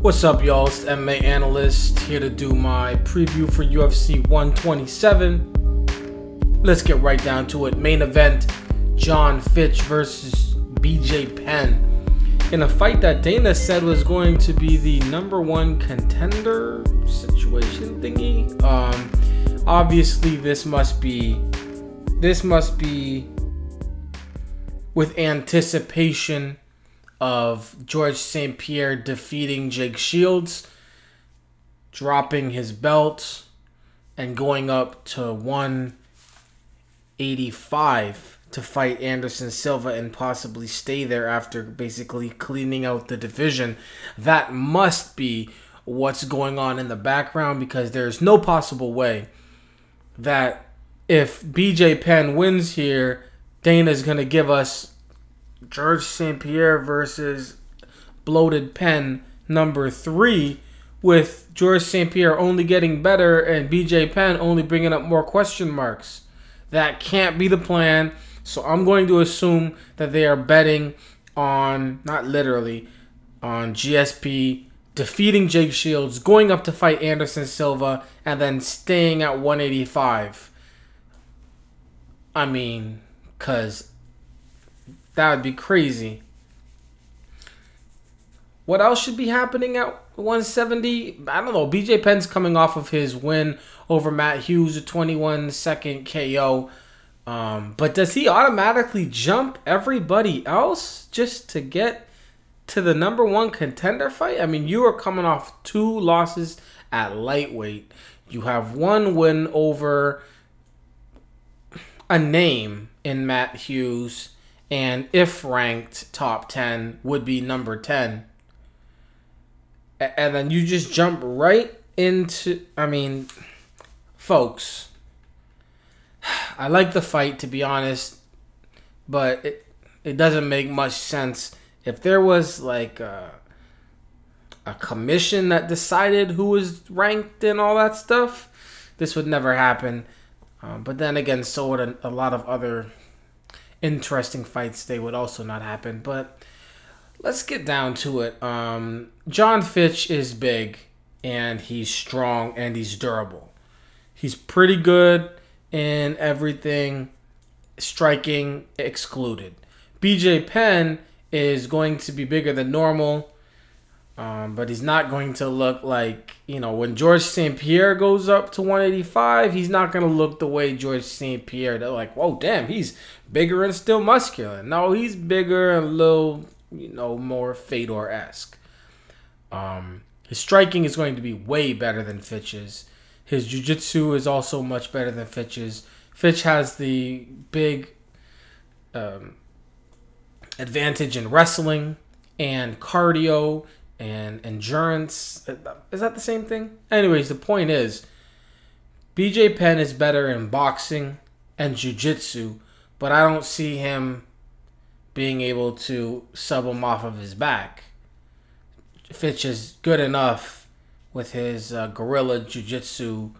What's up, y'all? It's Mma Analyst here to do my preview for UFC 127. Let's get right down to it. Main event, John Fitch versus BJ Penn. In a fight that Dana said was going to be the #1 contender situation thingy. Obviously this must be with anticipation of George St. Pierre defeating Jake Shields, dropping his belt, and going up to 185 to fight Anderson Silva and possibly stay there after basically cleaning out the division. That must be what's going on in the background, because there's no possible way that if BJ Penn wins here, Dana's going to give us George St. Pierre versus bloated Penn #3, with George St. Pierre only getting better and BJ Penn only bringing up more question marks. That can't be the plan. So I'm going to assume that they are betting on, not literally, on GSP defeating Jake Shields, going up to fight Anderson Silva, and then staying at 185. I mean, because that would be crazy. What else should be happening at 170? I don't know. BJ Penn's coming off of his win over Matt Hughes, a 21-second KO. But does he automatically jump everybody else just to get to the #1 contender fight? I mean, you are coming off 2 losses at lightweight. You have 1 win over a name in Matt Hughes, and if ranked top 10 would be number 10. And then you just jump right into, I mean, folks, I like the fight, to be honest, but it doesn't make much sense. If there was like a commission that decided who was ranked and all that stuff, this would never happen. But then again, so would a lot of other interesting fights. They would also not happen. But let's get down to it. John Fitch is big, and he's strong, and he's durable. He's pretty good in everything, striking excluded. BJ Penn is going to be bigger than normal, but he's not going to look like, you know, when George St. Pierre goes up to 185, he's not going to look the way George St. Pierre. They're like, whoa, damn, he's bigger and still muscular. No, he's bigger and a little, you know, more Fedor-esque. His striking is going to be way better than Fitch's. His jiu-jitsu is also much better than Fitch's. Fitch has the big advantage in wrestling and cardio and endurance. Is that the same thing? Anyways, the point is, BJ Penn is better in boxing and jiu-jitsu, but I don't see him being able to sub him off of his back. Fitch is good enough with his guerrilla jiu-jitsu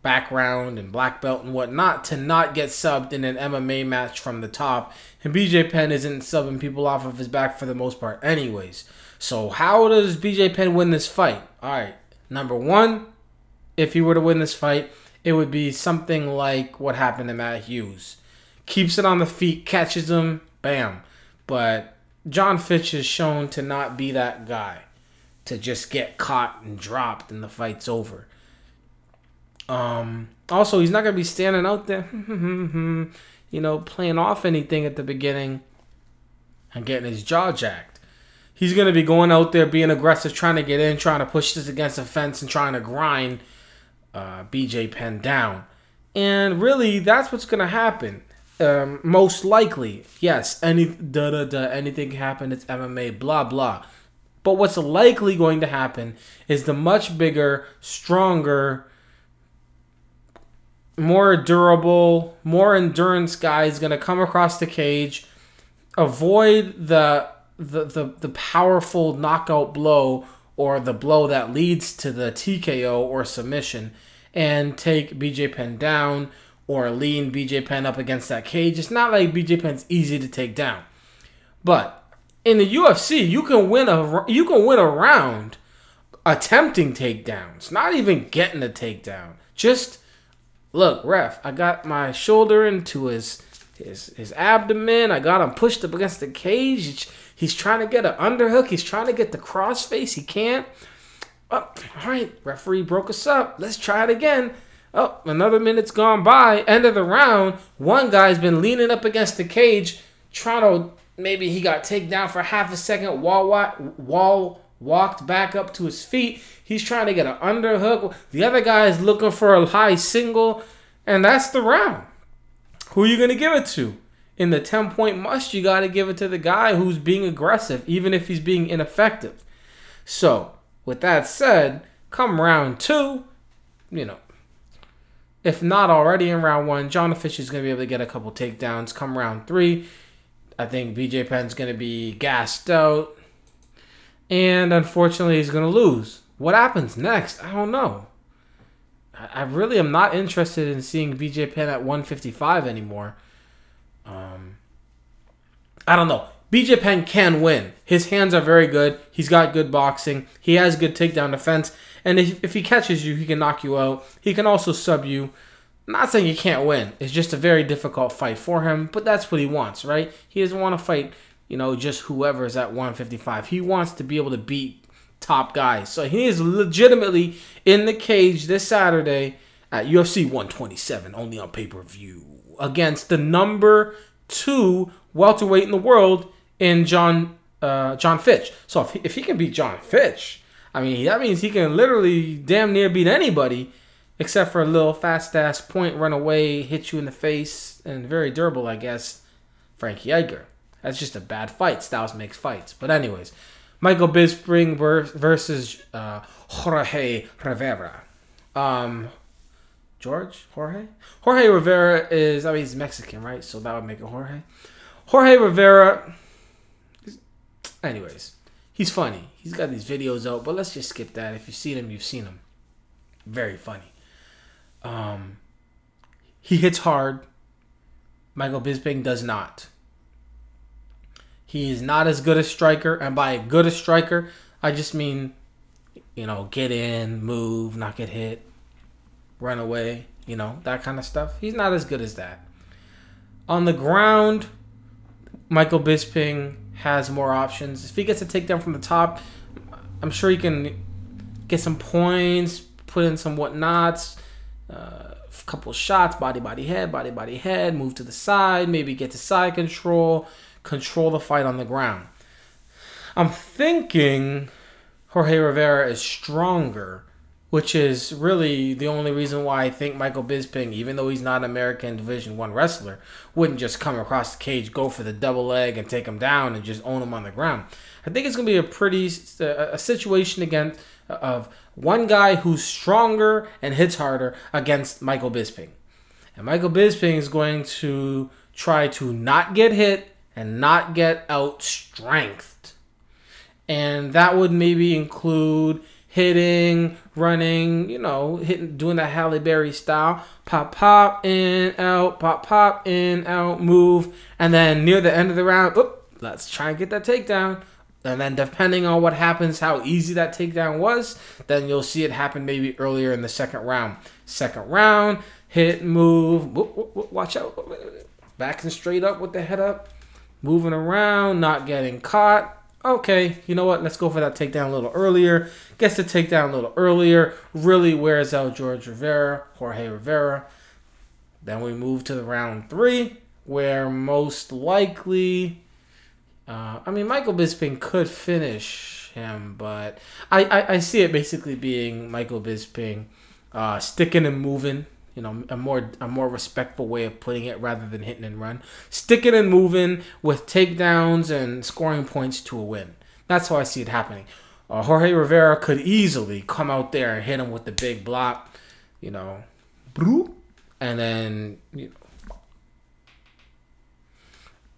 background and black belt and whatnot to not get subbed in an MMA match from the top. And BJ Penn isn't subbing people off of his back for the most part anyways. So how does BJ Penn win this fight? Alright, #1, if he were to win this fight, it would be something like what happened to Matt Hughes. Keeps it on the feet, catches him, bam. But John Fitch is shown to not be that guy, to just get caught and dropped and the fight's over. Also, he's not going to be standing out there, you know, playing off anything at the beginning and getting his jaw jacked. He's going to be going out there being aggressive, trying to get in, trying to push this against the fence and trying to grind BJ Penn down. And really, that's what's going to happen. Most likely, yes, anything can happen. It's MMA, blah, blah. But what's likely going to happen is the much bigger, stronger, more durable, more endurance guy is going to come across the cage, avoid the powerful knockout blow or the blow that leads to the TKO or submission, and take BJ Penn down or lean BJ Penn up against that cage. It's not like BJ Penn's easy to take down. But in the UFC, you can win a round attempting takedowns, not even getting a takedown. Just, look, ref, I got my shoulder into his abdomen. I got him pushed up against the cage. He's trying to get an underhook. He's trying to get the crossface. He can't. Oh, all right, referee broke us up. Let's try it again. Oh, another minute's gone by. End of the round. One guy's been leaning up against the cage, trying to, maybe he got taken down for half a second, walked back up to his feet. He's trying to get an underhook. The other guy is looking for a high single, and that's the round. Who are you going to give it to? In the 10-point must, you got to give it to the guy who's being aggressive, even if he's being ineffective. So, with that said, come round 2, if not already in round 1, John Fitch is going to be able to get a couple takedowns. Come round 3, I think BJ Penn's going to be gassed out. And unfortunately, he's going to lose. What happens next? I don't know. I really am not interested in seeing BJ Penn at 155 anymore. I don't know. BJ Penn can win. His hands are very good. He's got good boxing. He has good takedown defense. And if he catches you, he can knock you out. He can also sub you. I'm not saying he can't win. It's just a very difficult fight for him. But that's what he wants, right? He doesn't want to fight, just whoever's at 155. He wants to be able to beat top guys. So he is legitimately in the cage this Saturday at UFC 127, only on pay-per-view, against the number 2 welterweight in the world in John Fitch. So if he can beat John Fitch, I mean, that means he can literally damn near beat anybody, except for a little fast-ass point, run away, hit you in the face, and very durable, I guess, Frankie Edgar. That's just a bad fight. Styles makes fights. But anyways, Michael Bisping versus Jorge Rivera. Jorge Rivera is, he's Mexican, right? So that would make it Jorge. Jorge Rivera, anyways, he's funny. He's got these videos out, but let's just skip that. If you've seen him, you've seen him. Very funny. He hits hard. Michael Bisping does not. He is not as good a striker, and by good a striker, I just mean, get in, move, not get hit, run away, that kind of stuff. He's not as good as that. On the ground, Michael Bisping has more options. If he gets a takedown from the top, I'm sure he can get some points, put in some whatnots, a couple shots, body, head, move to the side, maybe get to side control the fight on the ground. I'm thinking Jorge Rivera is stronger, which is really the only reason why I think Michael Bisping, even though he's not an American Division I wrestler, wouldn't just come across the cage, go for the double leg, and take him down and just own him on the ground. I think it's going to be a situation again of one guy who's stronger and hits harder against Michael Bisping. And Michael Bisping is going to try to not get hit and not get out-strengthed. And that would maybe include hitting, running, doing that Halle Berry style. Pop, in, out, move. And then near the end of the round, let's try and get that takedown. And then depending on what happens, how easy that takedown was, then you'll see it happen maybe earlier in the second round. Second round, hit, move, watch out. Backing straight up with the head up. Moving around, not getting caught. Okay, you know what? Let's go for that takedown a little earlier. Gets the takedown a little earlier. Really wears out Jorge Rivera. Then we move to the round 3, where most likely, Michael Bisping could finish him, but I see it basically being Michael Bisping sticking and moving. A more respectful way of putting it rather than hitting and run. Sticking and moving with takedowns and scoring points to a win. That's how I see it happening. Jorge Rivera could easily come out there and hit him with the big block, and then,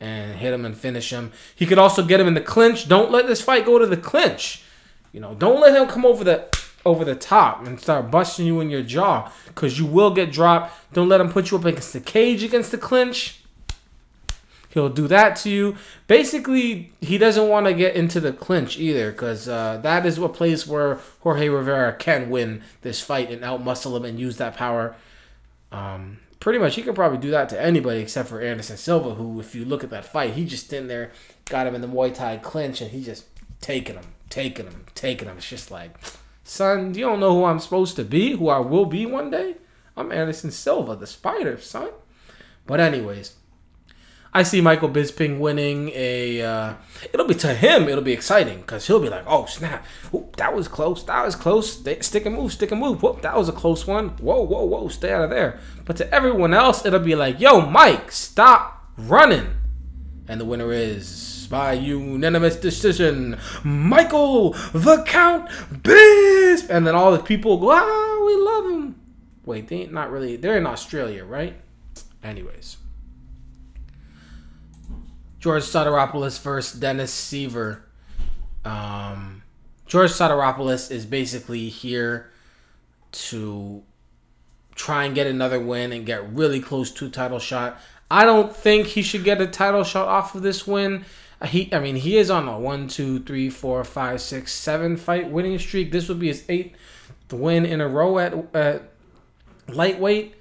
and hit him and finish him. He could also get him in the clinch. Don't let this fight go to the clinch. Don't let him come over the top and start busting you in your jaw, because you will get dropped. Don't let him put you up against the cage against the clinch. He'll do that to you. Basically, he doesn't want to get into the clinch either, because that is a place where Jorge Rivera can win this fight and outmuscle him and use that power. Pretty much, he could probably do that to anybody except for Anderson Silva, who, if you look at that fight, he just in there, got him in the Muay Thai clinch, and he just taking him. It's just like, son, you don't know who I'm supposed to be, who I will be one day? I'm Anderson Silva, the Spider, son. But anyways, I see Michael Bisping winning it'll be to him, it'll be exciting, because he'll be like, oh, snap. Ooh, that was close. Stick and move. Whoop, that was a close one. Whoa, stay out of there. But to everyone else, it'll be like, yo, Mike, stop running. And the winner is, by unanimous decision, Michael the Count Bisp. And then all the people go, we love him. Wait, they're in Australia, right? Anyways. George Sotiropoulos versus Dennis Siver. George Sotiropoulos is basically here to try and get another win and get really close to a title shot. I don't think he should get a title shot off of this win. He is on a 1, 2, 3, 4, 5, 6, 7 fight winning streak. This would be his 8th win in a row at lightweight.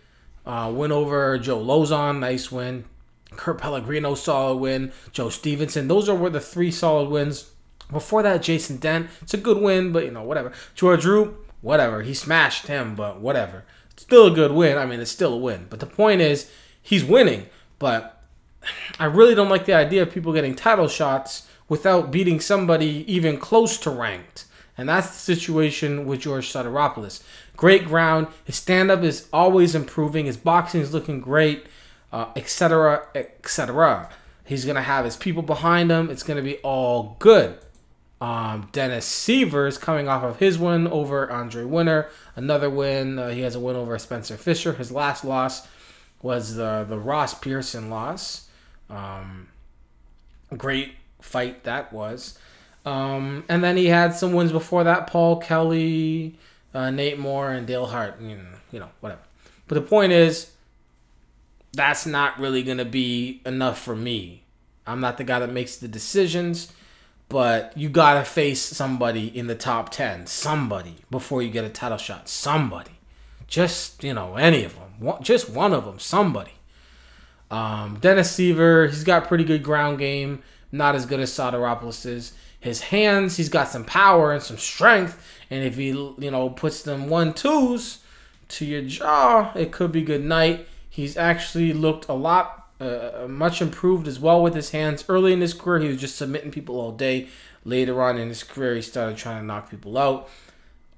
Win over Joe Lozon, nice win. Kurt Pellegrino, solid win. Joe Stevenson, those were the 3 solid wins. Before that, Jason Dent, it's a good win, but whatever. George Roop, whatever. He smashed him, but whatever. It's still a good win. It's still a win. But the point is, he's winning. But I really don't like the idea of people getting title shots without beating somebody even close to ranked. And that's the situation with George Sotiropoulos. Great ground. His stand-up is always improving. His boxing is looking great, etc., etc. He's going to have his people behind him. It's going to be all good. Dennis Siver is coming off of his win over Andre Winner. Another win. He has a win over Spencer Fisher. His last loss was the Ross Pearson loss. Great fight that was. And then he had some wins before that. Paul Kelly, Nate Moore, and Dale Hart. Whatever. But the point is, that's not really going to be enough for me. I'm not the guy that makes the decisions. But you got to face somebody in the top 10. Somebody. Before you get a title shot. Somebody. Just, any of them. Just one of them. Somebody. Dennis Siver, he's got pretty good ground game. Not as good as Sotiropoulos is. His hands, he's got some power and some strength. And if he, puts them 1-2s to your jaw, it could be good night. He's actually looked a lot much improved as well with his hands. Early in his career, he was just submitting people all day. Later on in his career, he started trying to knock people out.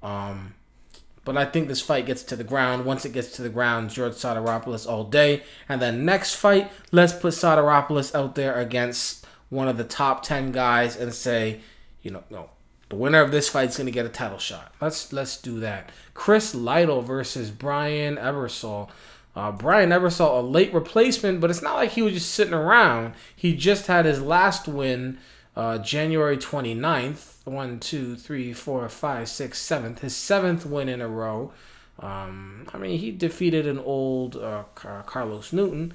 But I think this fight gets to the ground. Once it gets to the ground, George Sotiropoulos all day. And then next fight, let's put Sotiropoulos out there against one of the top 10 guys and say, no, the winner of this fight is going to get a title shot. Let's do that. Chris Lytle versus Brian Ebersole. Brian Ebersole, a late replacement, but it's not like he was just sitting around. He just had his last win January 29th. 1, 2, 3, 4, 5, 6, 7th. His 7th win in a row. He defeated an old Carlos Newton.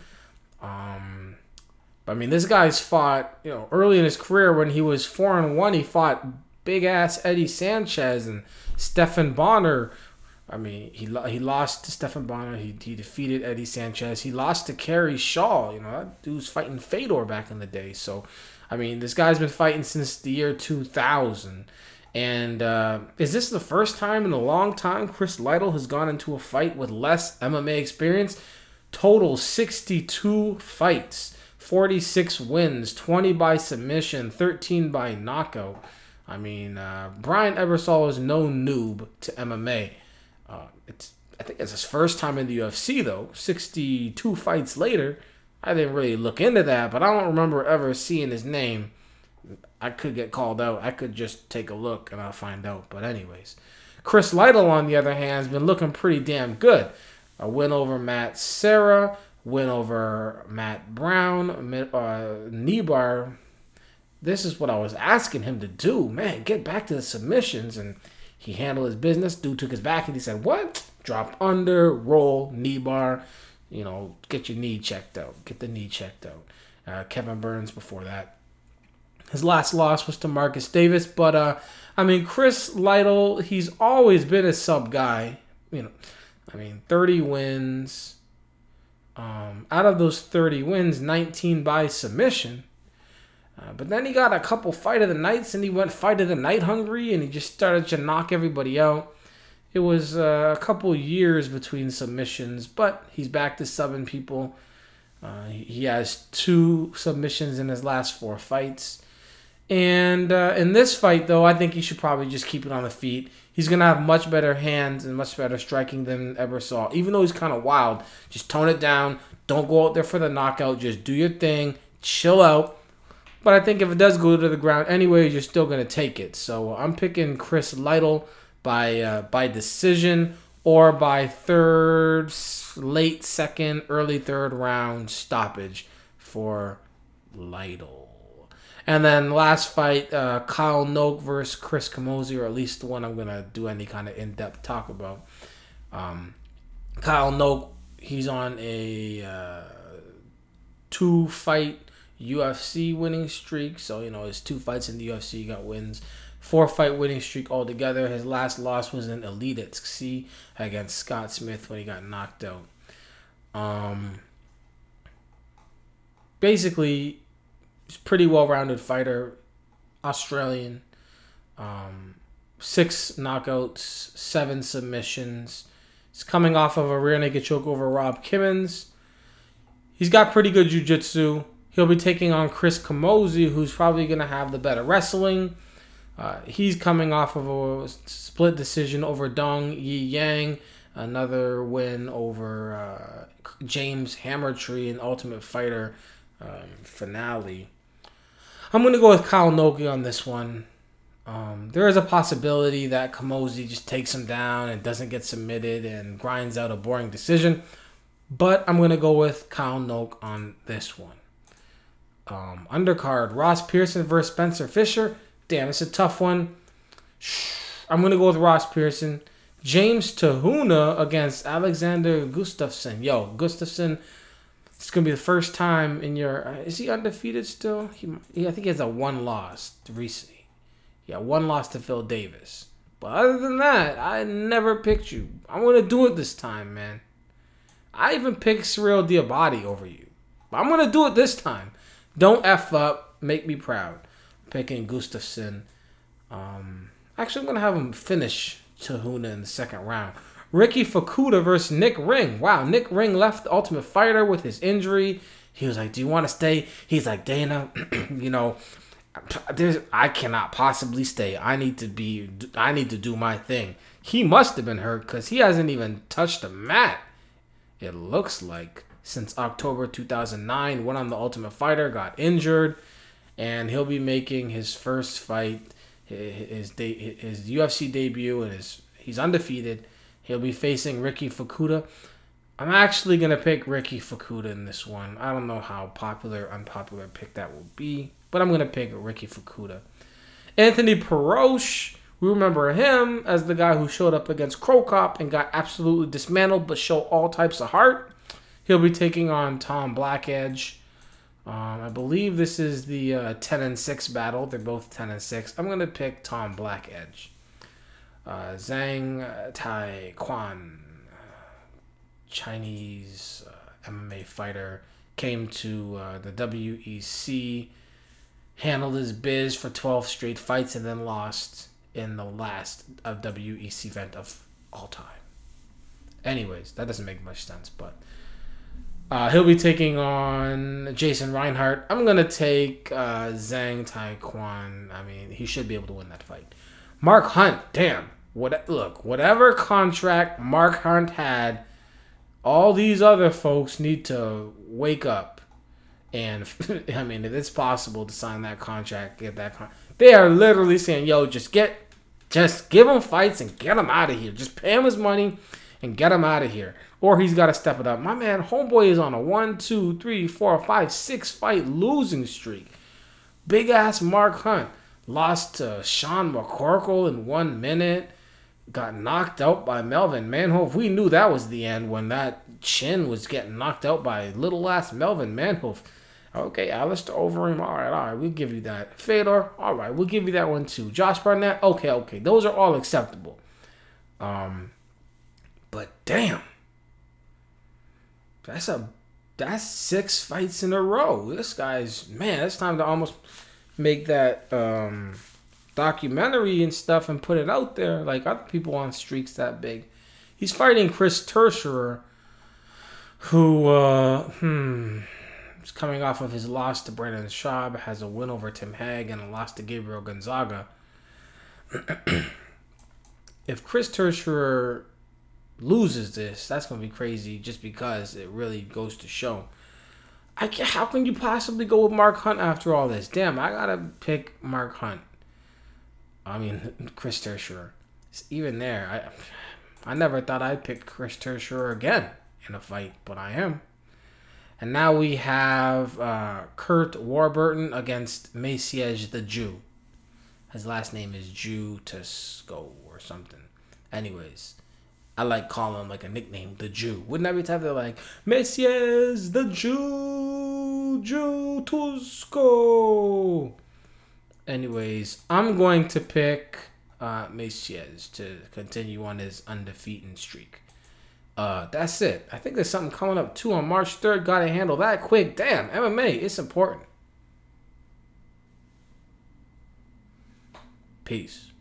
This guy's fought, early in his career when he was 4-1, he fought big-ass Eddie Sanchez and Stephan Bonner. He lost to Stephan Bonner. He defeated Eddie Sanchez. He lost to Kerry Shaw. That dude was fighting Fedor back in the day. So, this guy's been fighting since the year 2000. And is this the first time in a long time Chris Lytle has gone into a fight with less MMA experience? Total 62 fights, 46 wins, 20 by submission, 13 by knockout. Brian Ebersole is no noob to MMA. I think it's his first time in the UFC, though. 62 fights later. I didn't really look into that, but I don't remember ever seeing his name. I could get called out. I could just take a look and I'll find out. But anyways, Chris Lytle, on the other hand, has been looking pretty damn good. A win over Matt Serra, win over Matt Brown, Nibar. This is what I was asking him to do. Man, get back to the submissions. And he handled his business. Dude took his back and he said, what? Drop under, roll, knee bar. Get your knee checked out. Get the knee checked out. Kevin Burns before that. His last loss was to Marcus Davis, but I mean, Chris Lytle, he's always been a sub guy. 30 wins. Out of those 30 wins, 19 by submission. But then he got a couple fight of the nights, and he went fight of the night hungry, and he just started to knock everybody out. It was a couple years between submissions, but he's back to subbing people. He has 2 submissions in his last 4 fights. And in this fight, though, I think he should probably just keep it on the feet. He's going to have much better hands and much better striking than Ebersole. Even though he's kind of wild, just tone it down. Don't go out there for the knockout. Just do your thing. Chill out. But I think if it does go to the ground anyway, you're still going to take it. So I'm picking Chris Lytle by decision or by late second, early third round stoppage for Lytle. And then last fight, Kyle Noak versus Chris Camozzi, or at least the one I'm going to do any kind of in-depth talk about. Kyle Noak, he's on a 2-fight UFC winning streak. So, his 2 fights in the UFC, he got wins. 4-fight winning streak altogether. His last loss was in Elite at C against Scott Smith when he got knocked out. Basically, he's a pretty well-rounded fighter. Australian. 6 knockouts, 7 submissions. He's coming off of a rear naked choke over Rob Kimmons. He's got pretty good jiu-jitsu. He'll be taking on Chris Camozzi, who's probably going to have the better wrestling. He's coming off of a split decision over Dong Yi Yang. Another win over James Hammertree in Ultimate Fighter finale. I'm going to go with Kyle Noki on this one. There is a possibility that Camozzi just takes him down and doesn't get submitted and grinds out a boring decision. But I'm going to go with Kyle Noak on this one. Undercard, Ross Pearson versus Spencer Fisher. Damn, it's a tough one. I'm going to go with Ross Pearson. James Te-Huna against Alexander Gustafsson. Yo, Gustafsson, it's going to be the first time in your... is he undefeated still? I think he has a 1 loss recently. Yeah, 1 loss to Phil Davis. But other than that, I never picked you. I'm going to do it this time, man. I even picked Cyril Diabate over you. But I'm going to do it this time. Don't F up. Make me proud. Picking Gustafsson. Actually, I'm going to have him finish Te-Huna in the second round. Ricky Fukuda versus Nick Ring. Wow, Nick Ring left the Ultimate Fighter with his injury. He was like, do you want to stay? He's like, Dana, I cannot possibly stay. I need to do my thing. He must have been hurt because he hasn't even touched the mat, it looks like, since October 2009. Went on the Ultimate Fighter, got injured, and he'll be making his first fight, his UFC debut, and he's undefeated. He'll be facing Ricky Fukuda. I'm actually going to pick Ricky Fukuda in this one. I don't know how popular or unpopular pick that will be, but I'm going to pick Ricky Fukuda. Anthony Perosh, we remember him as the guy who showed up against Crow Cop and got absolutely dismantled but showed all types of heart. He'll be taking on Tom Blackledge. I believe this is the 10-6 battle. They're both 10-6. I'm going to pick Tom Blackledge. Zhang Tai Quan, Chinese MMA fighter, came to the WEC, handled his biz for 12 straight fights, and then lost in the last WEC event of all time. Anyways, that doesn't make much sense, but he'll be taking on Jason Reinhardt. I'm going to take Zhang Tai Quan. I mean, he should be able to win that fight. Mark Hunt, damn. Whatever contract Mark Hunt had, all these other folks need to wake up. And, I mean, if it's possible to sign that contract, get that contract. They are literally saying, yo, just give him fights and get him out of here. Just pay him his money and get him out of here. Or he's got to step it up. My man, homeboy is on a 1, 2, 3, 4, 5, 6 fight losing streak. Big ass Mark Hunt. Lost to Sean McCorkle in 1 minute. Got knocked out by Melvin Manhoef. We knew that was the end when that chin was getting knocked out by little ass Melvin Manhoef. Okay, Alistair Overeem. All right, we'll give you that. Fedor. All right, we'll give you that one too. Josh Barnett. Okay, those are all acceptable. But damn, that's 6 fights in a row. This guy's, man. It's time to almost make that documentary and stuff and put it out there. Like other people on streaks that big. He's fighting Chris Terscherer, who is coming off of his loss to Brendan Schaub, has a win over Tim Hague and a loss to Gabriel Gonzaga. If Chris Terscherer loses this, that's going to be crazy just because it really goes to show. How can you possibly go with Mark Hunt after all this? Damn, I got to pick Mark Hunt. I mean, Chris Terscherer. Even there, I never thought I'd pick Chris Terscherer again in a fight, but I am. And now we have Kurt Warburton against Maciej the Jew. His last name is Jew Tusko or something. Anyways, I like calling him like a nickname, the Jew. Wouldn't that be type of like Maciej the Jew Tusko? Anyways, I'm going to pick Maciej to continue on his undefeated streak. That's it. I think there's something coming up too on March 3rd. Gotta handle that quick. Damn, MMA, it's important. Peace.